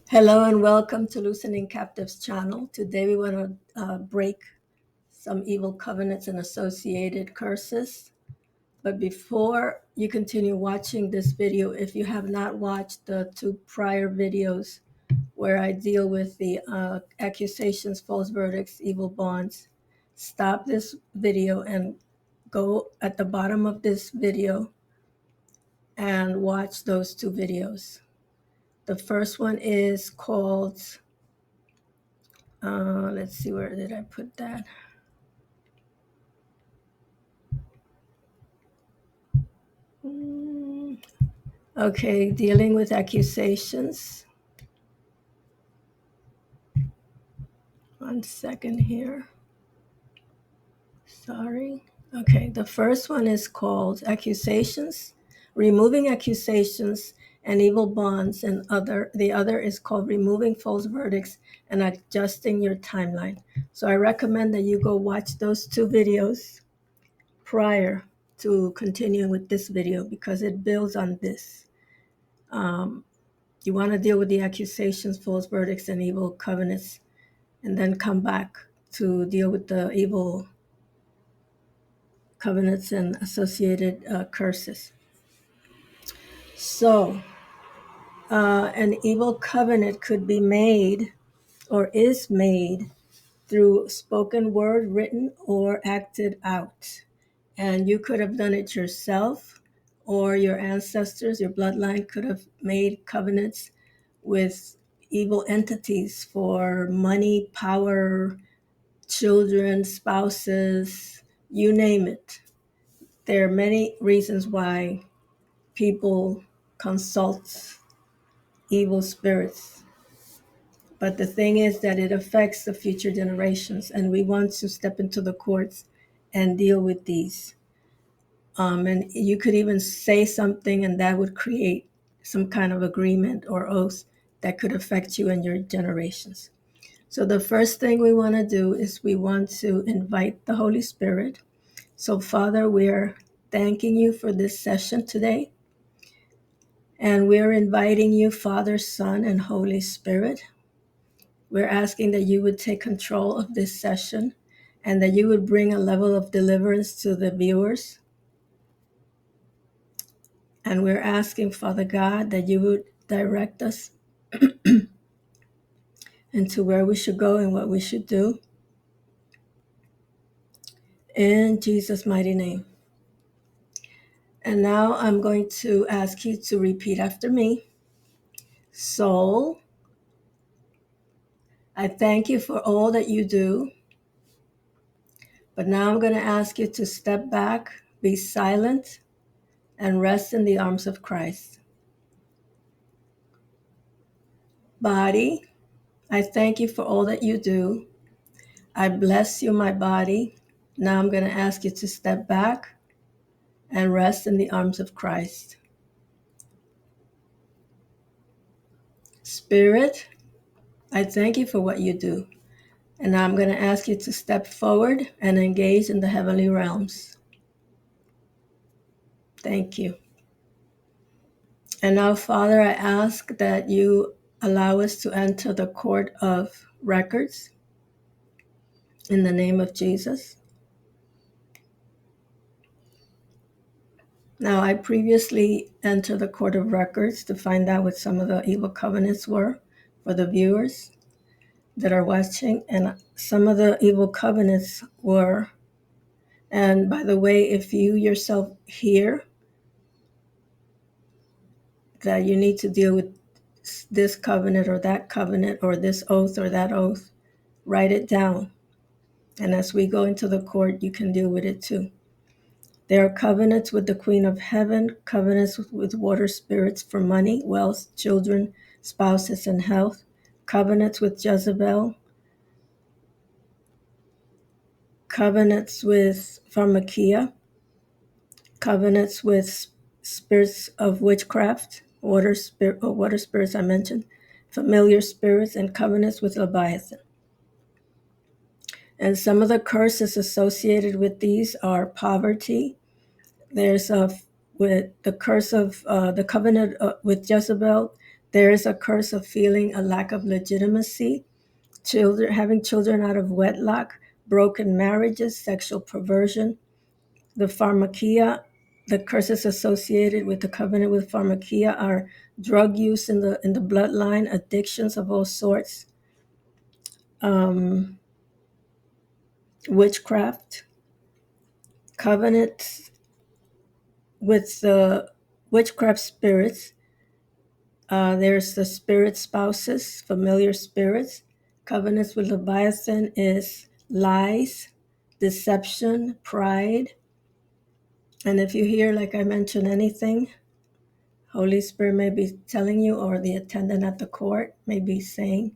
Hello and welcome to Loosening Captives channel. Today we want to break some evil covenants and associated curses. But before you continue watching this video, if you have not watched the two prior videos where I deal with the accusations, false verdicts, evil bonds, stop this video and go at the bottom of this video and watch those two videos. The first one is called let's see, where did I put that? Okay, dealing with accusations. 1 second here. Sorry. Okay, the first one is called accusations, removing accusations and evil bonds, and the other is called removing false verdicts and adjusting your timeline. So I recommend that you go watch those two videos prior to continuing with this video because it builds on this. You want to deal with the accusations, false verdicts, and evil covenants, and then come back to deal with the evil covenants and associated curses. So, an evil covenant could be made or is made through spoken word, written, or acted out. And you could have done it yourself, or your ancestors, your bloodline could have made covenants with evil entities for money, power, children, spouses, you name it. There are many reasons why people consult evil spirits. But the thing is that it affects the future generations, and we want to step into the courts and deal with these. And you could even say something, and that would create some kind of agreement or oath that could affect you and your generations. So the first thing we want to do is we want to invite the Holy Spirit. So Father, we're thanking you for this session today. And we're inviting you, Father, Son, and Holy Spirit. We're asking that you would take control of this session and that you would bring a level of deliverance to the viewers. And we're asking, Father God, that you would direct us into where we should go and what we should do. In Jesus' mighty name. And now I'm going to ask you to repeat after me. Soul, I thank you for all that you do. But now I'm going to ask you to step back, be silent, and rest in the arms of Christ. Body, I thank you for all that you do. I bless you, my body. Now I'm going to ask you to step back and rest in the arms of Christ. Spirit, I thank you for what you do. And now I'm going to ask you to step forward and engage in the heavenly realms. Thank you. And now, Father, I ask that you allow us to enter the court of records in the name of Jesus. Now, I previously entered the court of records to find out what some of the evil covenants were for the viewers that are watching. And some of the evil covenants were, and by the way, if you yourself hear that you need to deal with this covenant or that covenant or this oath or that oath, write it down. And as we go into the court, you can deal with it too. There are covenants with the Queen of Heaven, covenants with water spirits for money, wealth, children, spouses, and health, covenants with Jezebel, covenants with pharmakia, covenants with spirits of witchcraft, water spirits I mentioned, familiar spirits, and covenants with Leviathan. And some of the curses associated with these are poverty. There's with the curse of the covenant with Jezebel. There is a curse of feeling a lack of legitimacy, children having children out of wedlock, broken marriages, sexual perversion, the pharmakia. The curses associated with the covenant with pharmakia are drug use in the bloodline, addictions of all sorts, um, witchcraft, covenants with the witchcraft spirits. There's the spirit spouses, familiar spirits. Covenants with Leviathan is lies, deception, pride. And if you hear, like I mentioned, anything, Holy Spirit may be telling you, or the attendant at the court may be saying,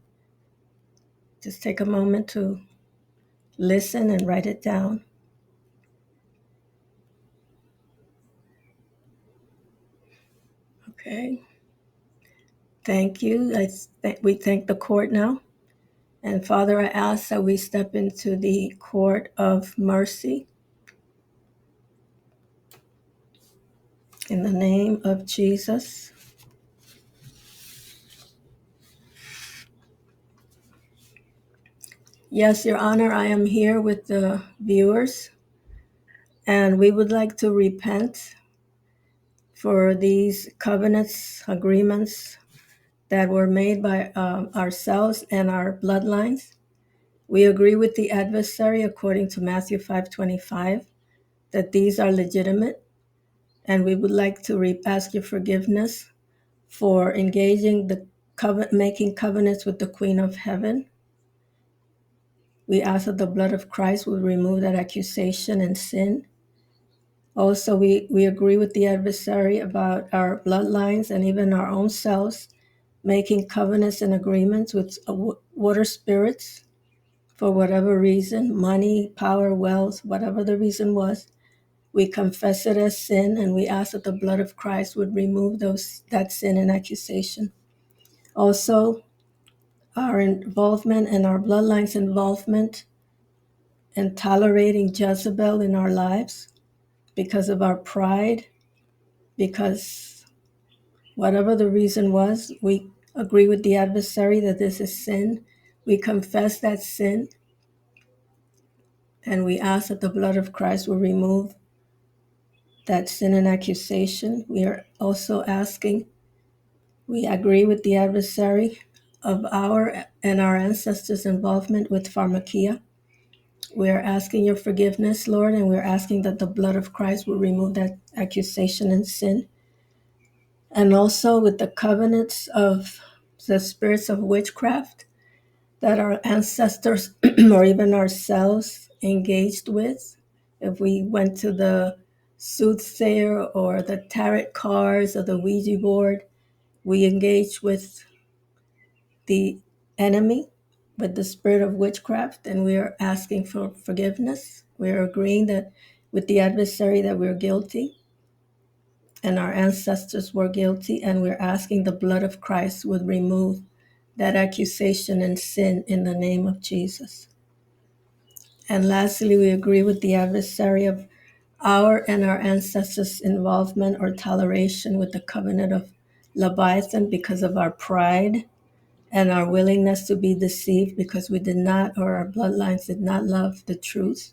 just take a moment to listen and write it down. Okay. Thank you. We thank the court now. And Father, I ask that we step into the court of mercy in the name of Jesus. Yes, Your Honor, I am here with the viewers, and we would like to repent for these covenants, agreements that were made by ourselves and our bloodlines. We agree with the adversary according to Matthew 5:25 that these are legitimate, and we would like to ask your forgiveness for engaging making covenants with the Queen of Heaven. We ask that the blood of Christ will remove that accusation and sin. Also, we agree with the adversary about our bloodlines and even our own selves making covenants and agreements with water spirits for whatever reason, money, power, wealth, whatever the reason was. We confess it as sin, and we ask that the blood of Christ would remove that sin and accusation. Also, our involvement and our bloodline's involvement in tolerating Jezebel in our lives because of our pride, because whatever the reason was, we agree with the adversary that this is sin. We confess that sin, and we ask that the blood of Christ will remove that sin and accusation. We are also asking, we agree with the adversary of our and our ancestors' involvement with pharmakia. We are asking your forgiveness, Lord, and we're asking that the blood of Christ will remove that accusation and sin. And also with the covenants of the spirits of witchcraft that our ancestors or even ourselves engaged with. If we went to the soothsayer or the tarot cards or the Ouija board, we engage with the enemy, with the spirit of witchcraft, and we are asking for forgiveness. We are agreeing that with the adversary that we're guilty and our ancestors were guilty, and we're asking the blood of Christ would remove that accusation and sin in the name of Jesus. And lastly, we agree with the adversary of our and our ancestors' involvement or toleration with the covenant of Leviathan because of our pride and our willingness to be deceived because we did not, or our bloodlines did not love the truth.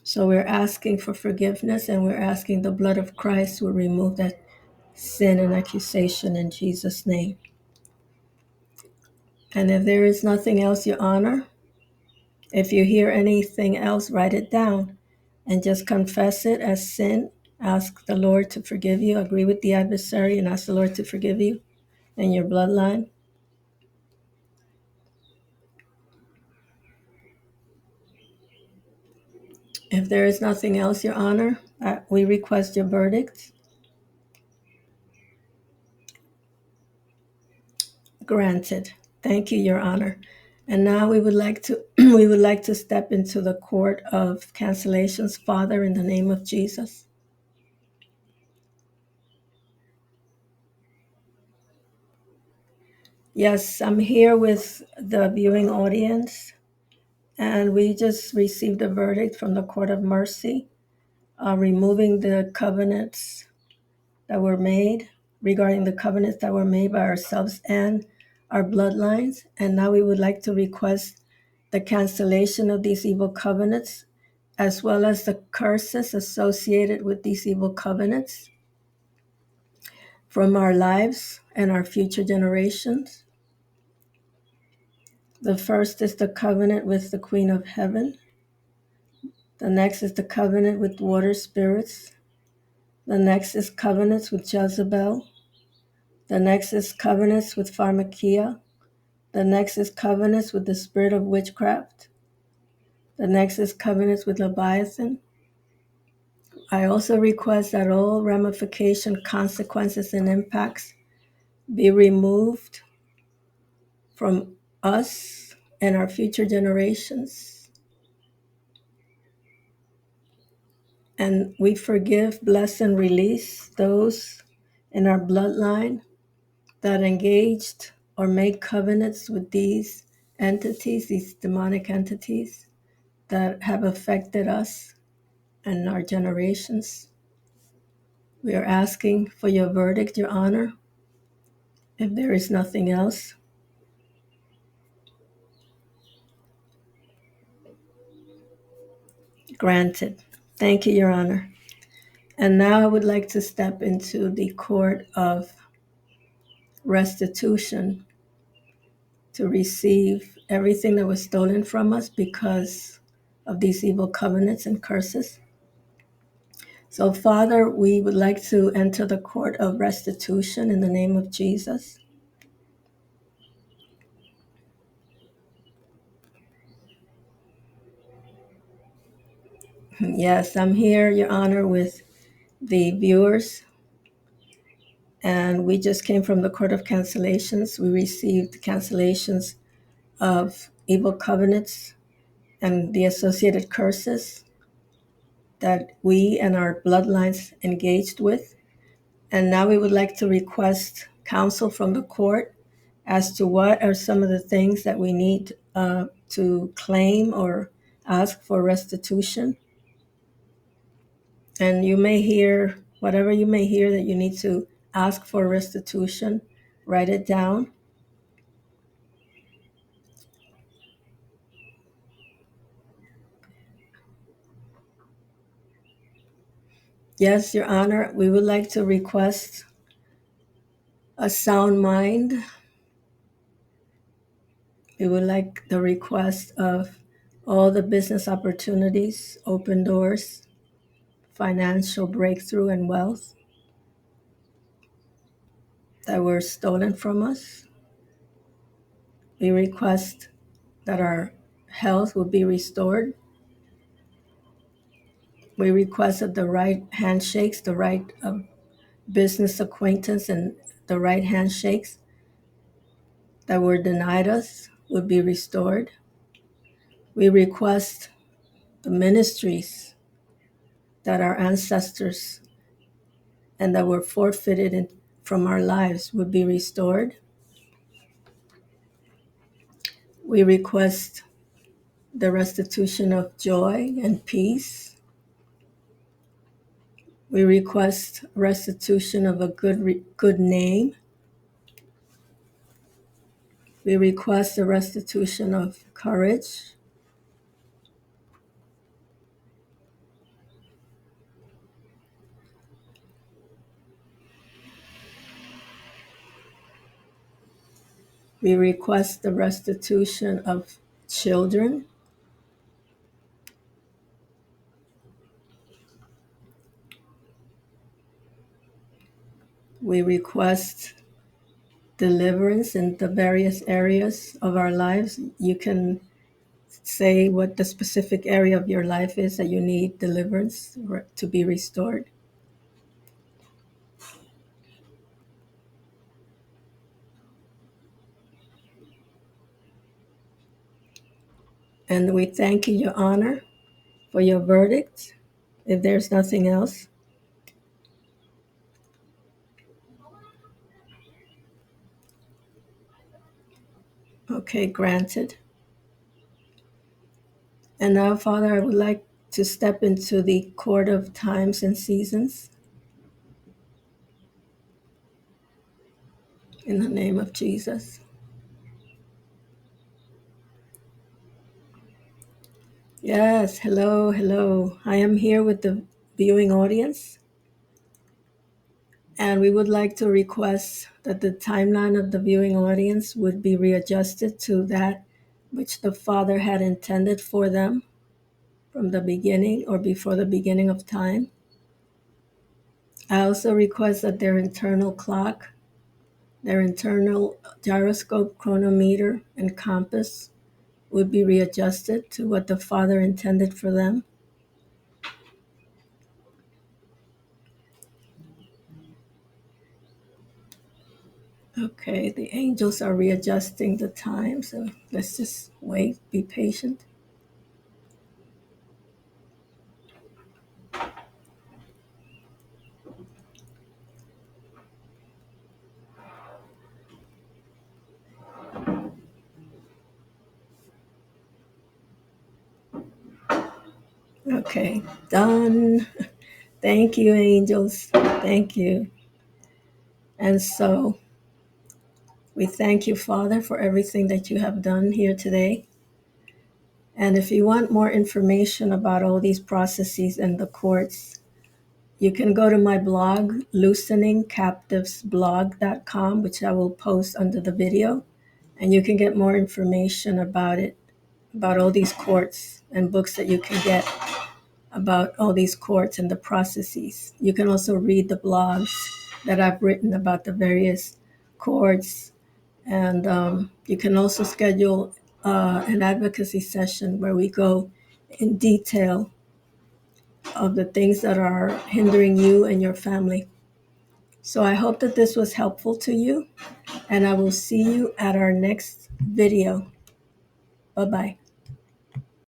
So we're asking for forgiveness, and we're asking the blood of Christ will remove that sin and accusation in Jesus' name. And if there is nothing else, Your Honor, if you hear anything else, write it down and just confess it as sin. Ask the Lord to forgive you. Agree with the adversary and ask the Lord to forgive you and your bloodline. If there is nothing else, Your Honor, we request your verdict. Granted. Thank you, Your Honor. And now we would like to we would like to step into the court of cancellations, Father, in the name of Jesus. Yes, I'm here with the viewing audience, and we just received a verdict from the Court of Mercy, removing the covenants that were made. regarding the covenants that were made by ourselves and our bloodlines. And now we would like to request the cancellation of these evil covenants, as well as the curses associated with these evil covenants from our lives and our future generations. The first is the covenant with the Queen of Heaven. The next is the covenant with water spirits. The next is covenants with Jezebel. The next is covenants with pharmakia. The next is covenants with the spirit of witchcraft. The next is covenants with Leviathan. I also request that all ramification, consequences, and impacts be removed from us and our future generations. And we forgive, bless, and release those in our bloodline that engaged or made covenants with these entities, these demonic entities that have affected us and our generations. We are asking for your verdict, Your Honor. If there is nothing else, granted. Thank you, Your Honor. And now I would like to step into the court of restitution to receive everything that was stolen from us because of these evil covenants and curses. So, Father, we would like to enter the court of restitution in the name of Jesus. Yes, I'm here, Your Honor, with the viewers, and we just came from the court of cancellations. We received cancellations of evil covenants and the associated curses that we and our bloodlines engaged with. And now we would like to request counsel from the court as to what are some of the things that we need to claim or ask for restitution. And you may hear whatever you may hear that you need to ask for restitution, write it down. Yes, Your Honor, we would like to request a sound mind. We would like the request of all the business opportunities, open doors, financial breakthrough, and wealth that were stolen from us. We request that our health will be restored. We request that the right handshakes, the right business acquaintance, and the right handshakes that were denied us would be restored. We request the ministries that our ancestors and that were forfeited from our lives would be restored. We request the restitution of joy and peace. We request restitution of a good name. We request the restitution of courage. We request the restitution of children. We request deliverance in the various areas of our lives. You can say what the specific area of your life is that you need deliverance to be restored. And we thank you, Your Honor, for your verdict. If there's nothing else, okay, granted. And now, Father, I would like to step into the court of times and seasons. in the name of Jesus. Yes, hello, hello. I am here with the viewing audience, and we would like to request that the timeline of the viewing audience would be readjusted to that which the Father had intended for them from the beginning or before the beginning of time. I also request that their internal clock, their internal gyroscope, chronometer, and compass would be readjusted to what the Father intended for them. Okay, the angels are readjusting the time, so let's just wait, be patient. Okay, done. Thank you, angels. Thank you. And so we thank you, Father, for everything that you have done here today. And if you want more information about all these processes and the courts, you can go to my blog, looseningcaptivesblog.com, which I will post under the video. And you can get more information about it, about all these courts and books that you can get about all these courts and the processes. You can also read the blogs that I've written about the various courts. And you can also schedule an advocacy session where we go in detail of the things that are hindering you and your family. So I hope that this was helpful to you, and I will see you at our next video. Bye-bye.